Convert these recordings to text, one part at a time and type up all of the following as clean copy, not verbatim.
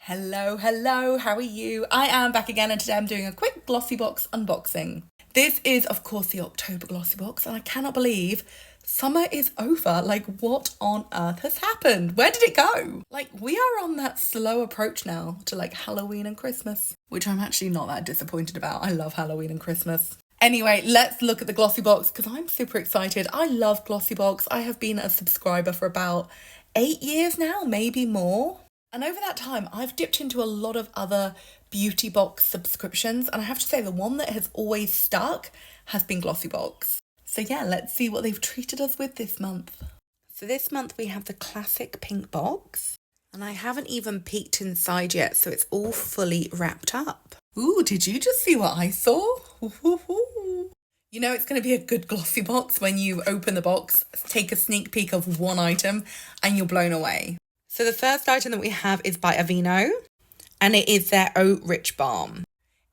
Hello, how are you? I am back again and today I'm doing a quick Glossybox unboxing. This is, of course, the October Glossybox and I cannot believe summer is over. Like, what on earth has happened? Where did it go? Like, we are on that slow approach now to like Halloween and Christmas, which I'm actually not that disappointed about. I love Halloween and Christmas. Anyway, let's look at the Glossybox because I'm super excited. I love Glossybox. I have been a subscriber for about 8 years now, maybe more. And over that time, I've dipped into a lot of other beauty box subscriptions. And I have to say, the one that has always stuck has been Glossybox. So yeah, let's see what they've treated us with this month. So this month we have the classic pink box. And I haven't even peeked inside yet, so it's all fully wrapped up. Ooh, did you just see what I saw? You know it's going to be a good Glossybox when you open the box, take a sneak peek of one item, and you're blown away. So the first item that we have is by Aveeno, and it is their Oat Rich Balm.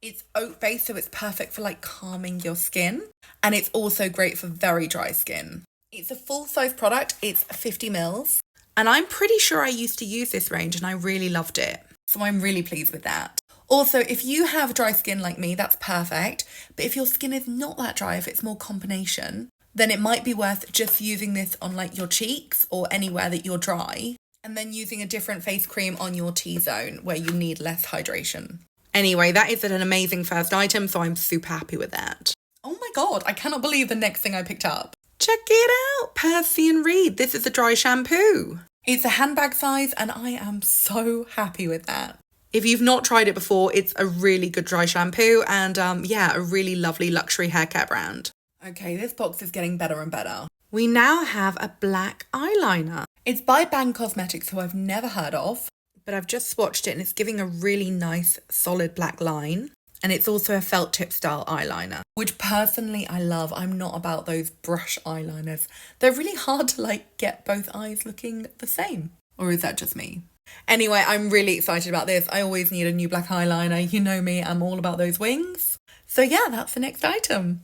It's oat-based, so it's perfect for like calming your skin, and it's also great for very dry skin. It's a full-size product, it's 50 mils, and I'm pretty sure I used to use this range and I really loved it. So I'm really pleased with that. Also, if you have dry skin like me, that's perfect, but if your skin is not that dry, if it's more combination, then it might be worth just using this on like your cheeks or anywhere that you're dry, and then using a different face cream on your T-zone where you need less hydration. Anyway, that is an amazing first item, so I'm super happy with that. Oh my god, I cannot believe the next thing I picked up. Check it out, Percy and Reed. This is a dry shampoo. It's a handbag size and I am so happy with that. If you've not tried it before, it's a really good dry shampoo and yeah, a really lovely luxury hair care brand. Okay, this box is getting better and better. We now have a black eyeliner. It's by Bang Cosmetics, who I've never heard of, but I've just swatched it and it's giving a really nice solid black line. And it's also a felt tip style eyeliner, which personally I love. I'm not about those brush eyeliners. They're really hard to like get both eyes looking the same. Or is that just me? Anyway, I'm really excited about this. I always need a new black eyeliner. You know me, I'm all about those wings. So yeah, that's the next item.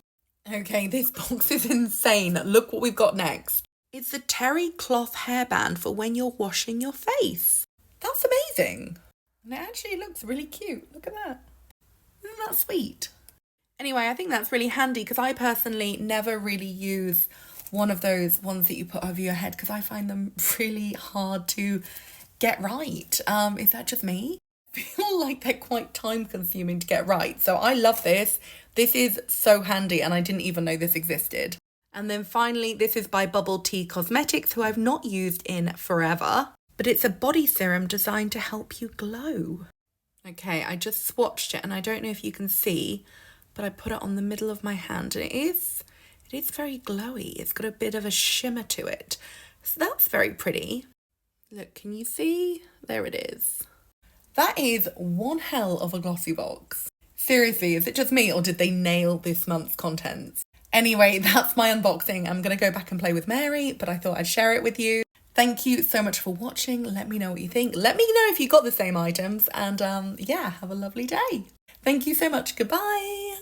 Okay, this box is insane. Look what we've got next. It's a terry cloth hairband for when you're washing your face. That's amazing. And it actually looks really cute. Look at that. Isn't that sweet? Anyway, I think that's really handy because I personally never really use one of those ones that you put over your head because I find them really hard to get right. Is that just me? I feel like they're quite time consuming to get right. So I love this. This is so handy and I didn't even know this existed. And then finally, this is by Bubble Tea Cosmetics, who I've not used in forever, but it's a body serum designed to help you glow. Okay, I just swatched it and I don't know if you can see, but I put it on the middle of my hand and it is very glowy. It's got a bit of a shimmer to it. So that's very pretty. Look, can you see? There it is. That is one hell of a Glossybox. Seriously, is it just me or did they nail this month's contents? Anyway, that's my unboxing. I'm going to go back and play with Mary, but I thought I'd share it with you. Thank you so much for watching. Let me know what you think. Let me know if you got the same items and yeah, have a lovely day. Thank you so much. Goodbye.